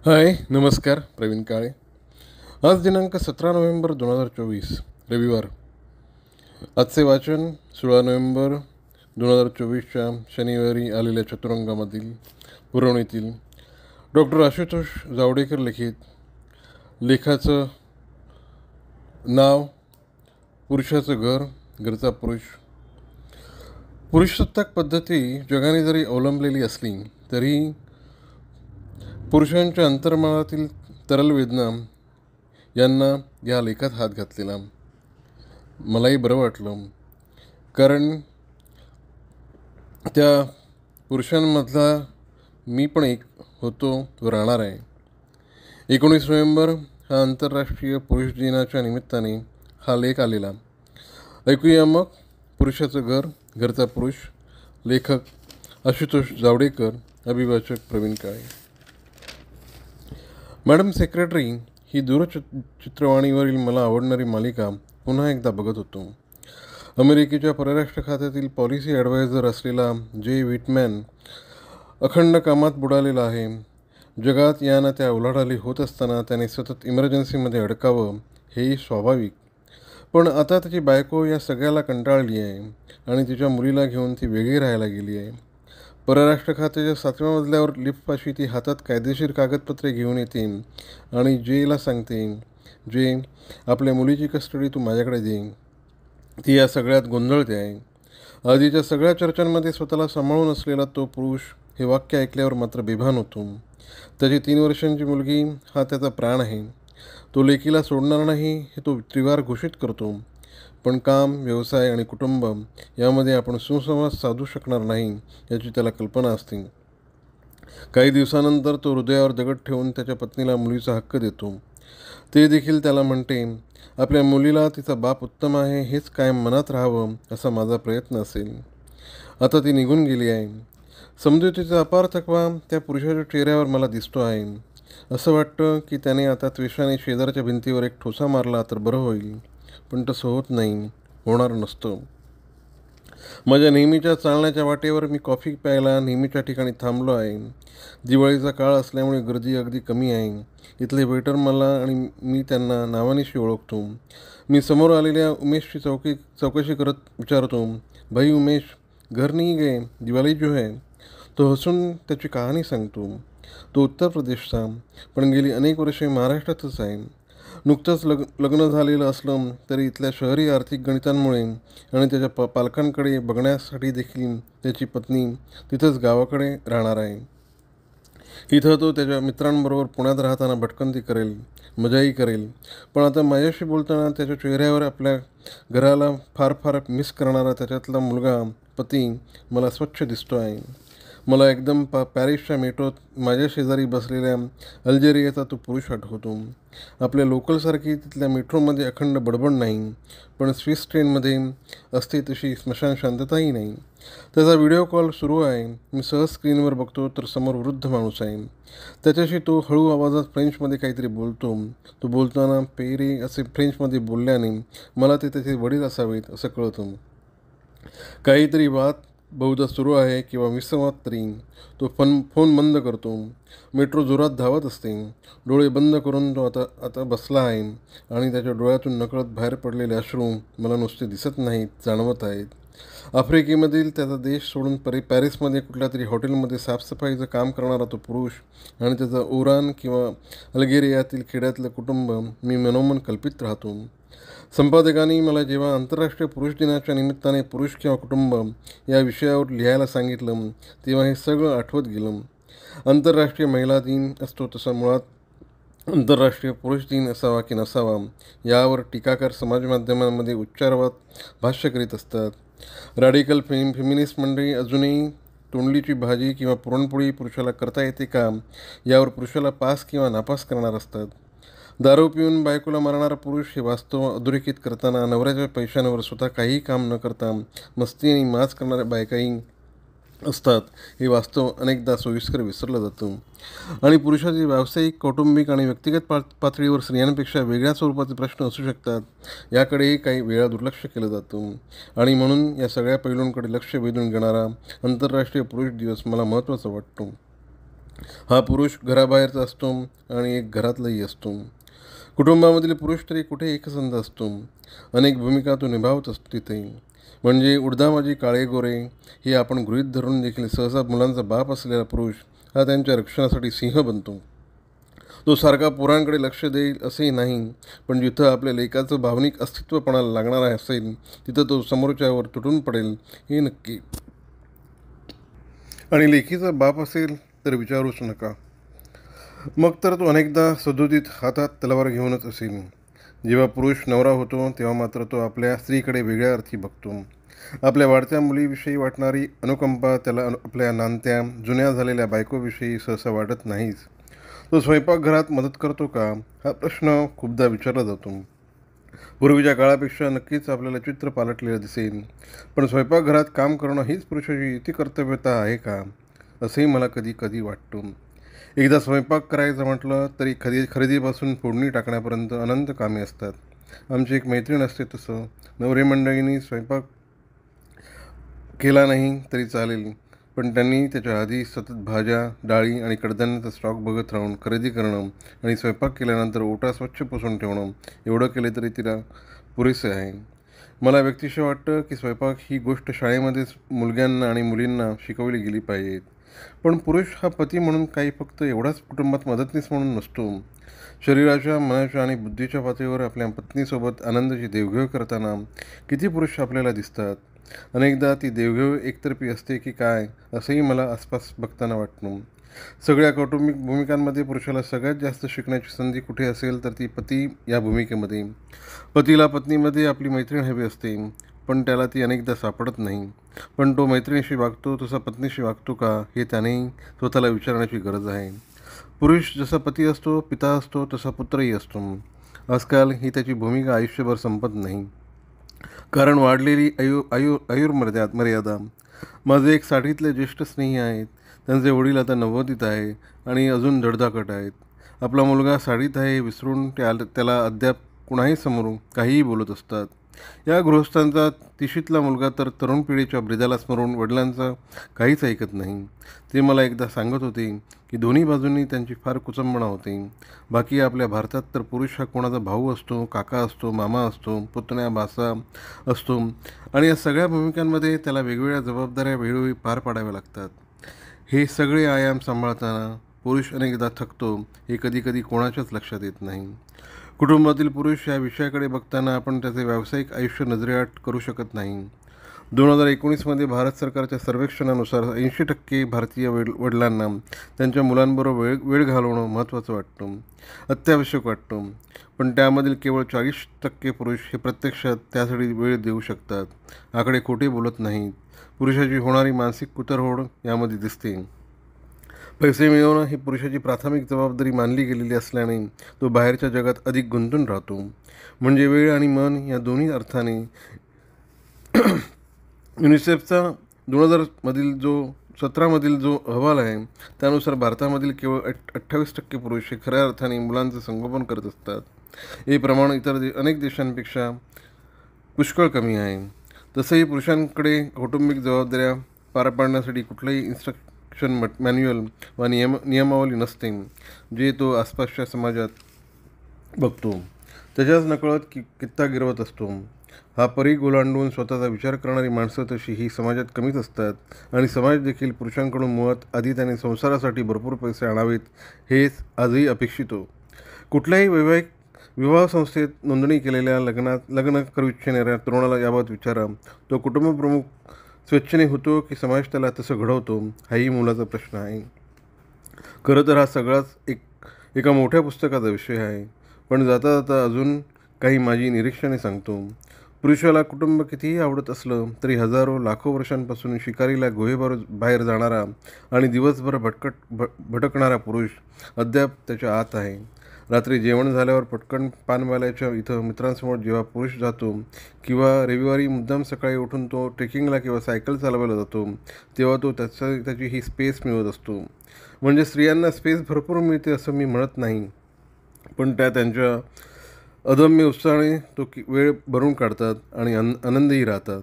हाय नमस्कार. प्रवीण काळे. आज दिनांक 17 नोव्हेंबर 2024 रविवार. आजचे वाचन 16 नोव्हेंबर 2024च्या शनिवारी आलेल्या चतुरंगामधील पुरवणीतील डॉक्टर आशुतोष जावडेकर लिखित लेखाचं नाव पुरुषाचं घर, घरचा पुरुष. पुरुषसत्ताक पद्धती जगाने जरी अवलंबलेली असली तरी पुरुषांच्या अंतर्मनातील तरल वेदना यांना या लेखात हात घातलेला मलाही बरं वाटलं, कारण त्या पुरुषांमधला मी पण एक होतो व राहणार आहे. 19 नोव्हेंबर हा आंतरराष्ट्रीय पुरुष दिनाच्या निमित्ताने हा लेख आलेला. ऐकूया मग. पुरुषाचं घर, घरचा पुरुष. लेखक आशुतोष जावडेकर, अभिवाचक प्रवीण काळे. मॅडम सेक्रेटरी ही दूरचित्रवाणीवरील मला आवडणारी मालिका पुन्हा एकदा बघत होतो. अमेरिकेच्या परराष्ट्र खात्यातील पॉलिसी ॲडवायझर असलेला जे व्हिटमॅन अखंड कामात बुडालेला आहे. जगात या ना त्या उलाढाली होत असताना त्याने सतत इमर्जन्सीमध्ये अडकावं हेही स्वाभाविक. पण आता त्याची बायको या सगळ्याला कंटाळली आहे आणि तिच्या मुलीला घेऊन ती वेगळी राहायला गेली आहे. परराष्ट्र खात्याच्या 7व्या मजल्यावर लिफ्टपाशी ती हातात कायदेशीर कागदपत्रे घेऊन येते आणि जेला सांगते, जे आपल्या मुलीची कस्टडी तू माझ्याकडे दे. ती या सगळ्यात गोंधळते आहे. आधीच्या सगळ्या चर्चांमध्ये स्वतःला सांभाळून असलेला तो पुरुष हे वाक्य ऐकल्यावर मात्र बेभान होतो. त्याची 3 वर्षांची मुलगी हा त्याचा प्राण आहे. तो लेकीला सोडणार नाही हे तो त्रिवार घोषित करतो. पण काम, व्यवसाय आणि कुटुंब यामध्ये आपण सुसंवाद साधू शकणार नाही याची त्याला कल्पना असते. काही दिवसानंतर तो हृदयावर दगड ठेवून त्याच्या पत्नीला मुलीचा हक्क देतो. ते देखील त्याला म्हणते, आपल्या मुलीला तिचा बाप उत्तम आहे हेच कायम मनात राहावं असा माझा प्रयत्न असेल. आता ती निघून गेली आहे. समजुतीचा अपार थकवा त्या पुरुषाच्या चेहऱ्यावर मला दिसतो आहे. असं वाटतं की त्याने आता त्वेषाने शेजारच्या भिंतीवर एक ठोसा मारला तर बरं होईल. पण तसं होत नाही, होणार नसतं. माझ्या नेहमीच्या चालण्याच्या वाटेवर मी कॉफी प्यायला नेहमीच्या ठिकाणी थांबलो आहे. दिवाळीचा काळ असल्यामुळे गर्दी अगदी कमी आहे. इथले वेटर मला आणि मी त्यांना नावानिशी ओळखतो. मी समोर आलेल्या उमेशची चौकशी करत विचारतो, भाई उमेश, घर नहीं गए, दिवाळी जो है. तो हसून त्याची कहाणी सांगतो. तो उत्तर प्रदेशचा, पण गेली अनेक वर्षे महाराष्ट्रातच आहे. नुकतंच लग्न झालेलं असलं तरी इथल्या शहरी आर्थिक गणितांमुळे आणि त्याच्या पालकांकडे बघण्यासाठी देखील त्याची पत्नी तिथंच गावाकडे राहणार आहे. इथं तो त्याच्या मित्रांबरोबर पुण्यात राहताना भटकंती करेल, मजाही करेल. पण आता माझ्याशी बोलताना त्याच्या चेहऱ्यावर आपल्या घराला फार फार मिस करणारा त्याच्यातला मुलगा, पती मला स्वच्छ दिसतो आहे. मला एकदम पॅरिसच्या मेट्रोत माझ्या शेजारी बसलेल्या अल्जेरियाचा तो पुरुष आठवतो. आपल्या लोकलसारखी तिथल्या मेट्रोमध्ये अखंड बडबड नाही, पण स्विस ट्रेनमध्ये असते तशी स्मशान शांतताही नाही. त्याचा व्हिडिओ कॉल सुरू आहे. मी सहज स्क्रीनवर बघतो तर समोर वृद्ध माणूस आहे. त्याच्याशी तो हळू आवाजात फ्रेंचमध्ये काहीतरी बोलतो. तो बोलताना पेरे असे फ्रेंचमध्ये बोलल्याने मला ते त्याचे वडील असावेत असं कळतं. काहीतरी वाद बहुधा सुरू आहे किंवा विसंवाद तरी. तो फोन बंद करतो. मेट्रो जोरात धावत असते. डोळे बंद करून तो आता बसला आहे आणि त्याच्या डोळ्यातून नकळत बाहेर पडलेले अश्रू मला नुसते दिसत नाहीत, जाणवत आहेत. आफ्रिकेमधील त्याचा देश सोडून पॅरिसमध्ये कुठल्या तरी हॉटेलमध्ये साफसफाईचं काम करणारा तो पुरुष आणि त्याचा ओरान किंवा अल्गेरियातील खेड्यातलं कुटुंब मी मनोमन कल्पित राहतो. संपादकांनी मला जेव्हा आंतरराष्ट्रीय पुरुष दिनाच्या निमित्ताने पुरुष किंवा कुटुंब या विषयावर लिहायला सांगितलं तेव्हा हे सगळं आठवत गेलं. आंतरराष्ट्रीय महिला दिन असतो तसा मुळात आंतरराष्ट्रीय पुरुष दिन असावा की नसावा यावर टीकाकार समाजमाध्यमांमध्ये उच्चारवाद भाष्य करीत असतात. रॅडिकल फेमिनिस्ट मंडळी अजूनही तोंडलीची भाजी किंवा पुरणपोळी पुरुषाला करता येते का यावर पुरुषाला पास किंवा नापास करणार असतात. दारू पिऊन बायकोला मारणारा पुरुष हे वास्तव अधोरेखित करताना नवऱ्याच्या पैशांवर स्वतः काहीही काम न करता मस्ती आणि माज करणाऱ्या बायकाही असतात हे वास्तव अनेकदा सोयीस्कर विसरलं जातं. आणि पुरुषाचे व्यावसायिक, कौटुंबिक आणि व्यक्तिगत पातळीवर स्त्रियांपेक्षा वेगळ्या स्वरूपाचे प्रश्न असू शकतात याकडेही काही वेळा दुर्लक्ष केलं जातं. आणि म्हणून या सगळ्या पैलूंकडे लक्ष वेधून घेणारा आंतरराष्ट्रीय पुरुष दिवस मला महत्त्वाचा वाटतो. हा पुरुष घराबाहेरचा असतो आणि एक घरातलाही असतो. कुटुंबामधील पुरुष तरी कुठे एकसंध असतो. अनेक भूमिका तो निभावत असतो तिथे. म्हणजे उडदा माझी काळे गोरे हे आपण गृहीत धरून देखील सहसा मुलांचा बाप असलेला पुरुष हा त्यांच्या रक्षणासाठी सिंह बनतो. तो सारखा पोरांकडे लक्ष देईल असेही नाही, पण जिथं आपल्या लेकाचं भावनिक अस्तित्वपणाला लागणार असेल तिथं तो समोरच्यावर तुटून पडेल हे नक्की. आणि लेखीचा बाप असेल तर विचारूच नका. मग तर तो अनेकदा सदोदित हातात तलवार घेऊनच असेल. जेव्हा पुरुष नवरा होतो तेव्हा मात्र तो आपल्या स्त्रीकडे वेगळ्या अर्थी बघतो. आपल्या वाढत्या मुलीविषयी वाटणारी अनुकंपा त्याला आपल्या नानत्या जुन्या झालेल्या बायकोविषयी सहसा वाटत नाहीच. तो स्वयंपाकघरात मदत करतो का हा प्रश्न खूपदा विचारला जातो. पूर्वीच्या काळापेक्षा नक्कीच आपल्याला चित्र पालटलेलं दिसेल, पण स्वयंपाकघरात काम करणं हीच पुरुषाची इति कर्तव्यता आहे का, असंही मला कधी कधी वाटतं. एकदा स्वयंपाक करायचं म्हटलं तरी खरेदीपासून फोडणी टाकण्यापर्यंत अनंत कामे असतात. आमची एक मैत्रीण असते तसं. नवरे मंडळींनी स्वयंपाक केला नाही तरी चालेल, पण त्यांनी त्याच्या आधी सतत भाज्या, डाळी आणि कडधान्याचा स्टॉक बघत राहून खरेदी करणं आणि स्वयंपाक केल्यानंतर ओटा स्वच्छ पुसून ठेवणं एवढं केले तरी तिला पुरेसे आहे. मला व्यक्तिशः वाटतं की स्वयंपाक ही गोष्ट शाळेमध्येच मुलग्यांना आणि मुलींना शिकवली गेली पाहिजेत. पण पुरुष हा पती म्हणून काही फक्त एवढाच कुटुंबात मदतनीस म्हणून नसतो. शरीराच्या, मनाच्या आणि बुद्धीच्या पातळीवर आपल्या पत्नीसोबत आनंदाची देवघेव करताना किती पुरुष आपल्याला दिसतात. अनेकदा ती देवघेव एकतर्फी असते की काय असंही मला आसपास बघताना वाटतं. सगळ्या कौटुंबिक भूमिकांमध्ये पुरुषाला सगळ्यात जास्त शिकण्याची संधी कुठे असेल तर ती पती या भूमिकेमध्ये. पतीला पत्नीमध्ये आपली मैत्रीण हवी असते, पण त्याला ती अनेकदा सापडत नाही. पण तो मैत्रिणीशी वागतो तसा पत्नीशी वागतो का हे त्यानेही स्वतःला विचारण्याची गरज आहे. पुरुष जसा पती असतो, पिता असतो, तसा पुत्रही असतो. आजकाल ही त्याची भूमिका आयुष्यभर संपत नाही, कारण वाढलेली मर्यादा. माझे एक 60तले ज्येष्ठ स्नेही आहेत. त्यांचे वडील आता 90त आहे आणि अजून धडधाकट आहेत. आपला मुलगा 60त आहे विसरून त्याला अद्याप कुणाही समोर काहीही बोलत असतात. या गृहस्थांचा 30तला मुलगा तर तरुण पिढीच्या ब्रिदाला स्मरून वडिलांचं काहीच ऐकत नाही. ते मला एकदा सांगत होते की दोन्ही बाजूंनी त्यांची फार कुचंबणा होते. बाकी आपल्या भारतात तर पुरुष हा कोणाचा भाऊ असतो, काका असतो, मामा असतो, पुतण्या, भाचा असतो आणि या सगळ्या भूमिकांमध्ये त्याला वेगवेगळ्या जबाबदाऱ्या वेळोवेळी पार पाडाव्या लागतात. हे सगळे आयाम सांभाळताना पुरुष अनेकदा थकतो हे कधीकधी कोणाच्याच लक्षात येत नाही. कुटुंबातील पुरुष या विषयाकडे बघताना आपण त्याचे व्यावसायिक आयुष्य नजरेआड करू शकत नाही. 2019मध्ये भारत सरकारच्या सर्वेक्षणानुसार 80% भारतीय वडिलांना त्यांच्या मुलांबरोबर वेळ घालवणं महत्त्वाचं वाटतं, अत्यावश्यक वाटतं. पण त्यामधील केवळ 40% पुरुष हे प्रत्यक्षात त्यासाठी वेळ देऊ शकतात. आकडे खोटे बोलत नाहीत. पुरुषाची होणारी मानसिक कुतरहोड यामध्ये दिसते. पैसे मिळवणं ही पुरुषाची प्राथमिक जबाबदारी मानली गेलेली असल्याने तो बाहेरच्या जगात अधिक गुंतून राहतो. म्हणजे वेळ आणि मन या दोन्ही अर्थाने. युनिसेफचा 2017मधील जो अहवाल आहे त्यानुसार भारतामधील केवळ 28% पुरुष हे खऱ्या अर्थाने मुलांचं संगोपन करत असतात. हे प्रमाण इतर अनेक देशांपेक्षा पुष्कळ कमी आहे. तसंही पुरुषांकडे कौटुंबिक जबाबदाऱ्या पार पाडण्यासाठी कुठलंही इन्स्ट्रक्शन मॅन्युअल वा नियमावली नसते, जे तो आसपासच्या समाजात बघतो त्याच्याच नकळत कित्ता गिरवत असतो. हा परीघ ओलांडून स्वतःचा विचार करणारी माणसं तशी ही समाजात कमीच असतात आणि समाज देखील पुरुषांकडून मुळात आधी त्याने संसारासाठी भरपूर पैसे आणावेत हेच आजही अपेक्षितो. कुठल्याही विवाह संस्थेत नोंदणी केलेल्या लग्न करू इच्छिणाऱ्या तरुणाला याबाबत विचारा, तो कुटुंबप्रमुख स्वेच्छेने होतो की समाज त्याला तसं घडवतो, हाही मुलाचा प्रश्न आहे. खरं तर हा सगळाच एका मोठ्या पुस्तकाचा विषय आहे. पण जाता जाता अजून काही माझी निरीक्षणे सांगतो. पुरुषाला कुटुंब कितीही आवडत असलं तरी हजारो लाखो वर्षांपासून शिकारीला बाहेर जाणारा आणि दिवसभर भटकणारा पुरुष अद्याप त्याच्या आत आहे. रात्री जेवण झाल्यावर पटकन पानवाल्याच्या इथं मित्रांसमोर जेव्हा पुरुष जातो किंवा रविवारी मुद्दाम सकाळी उठून तो ट्रेकिंगला किंवा सायकल चालवायला जातो तेव्हा तो त्याची ही स्पेस मिळवत असतो. म्हणजे स्त्रियांना स्पेस भरपूर मिळते असं मी म्हणत नाही, पण त्या त्यांच्या अदम्य उत्साहाने तो वेळ भरून काढतात आणि आनंदही राहतात.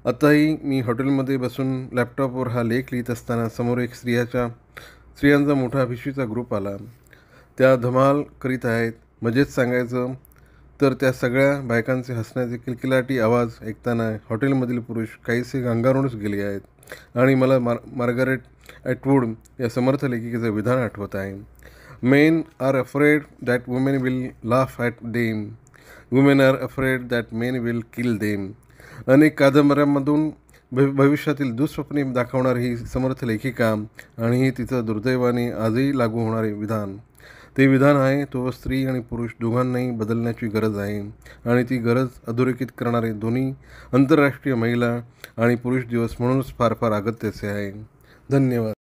आताही मी हॉटेलमध्ये बसून लॅपटॉपवर हा लेख लिहित असताना समोर एक स्त्रियाच्या स्त्रियांचा मोठा भिशीचा ग्रुप आला. त्या धमाल करीत आहेत. मजेत सांगायचं तर त्या सगळ्या बायकांचे हसण्याचे किलकिलाटी आवाज ऐकताना हॉटेलमधील पुरुष काहीसे गांगारूनच गेले आहेत आणि मला मार्गारेट ॲटवूड या समर्थ लेखिकेचं विधान आठवत आहे. Men are afraid that women will laugh at them. Women are afraid that men will kill them. अनेक कादंबऱ्यांमधून भविष्यातील दुःस्वप्ने दाखवणारी ही समर्थ लेखिका आणि ही तिचं दुर्दैवाने आजही लागू होणारे विधान. ते विधान आहे तो स्त्री आणि पुरुष दोघांनाही बदलण्याची गरज आहे आणि ती गरज अधोरेखित करणारे दोन्ही आंतरराष्ट्रीय महिला आणि पुरुष दिवस म्हणूनच फार फार अगत्याचे आहे. धन्यवाद.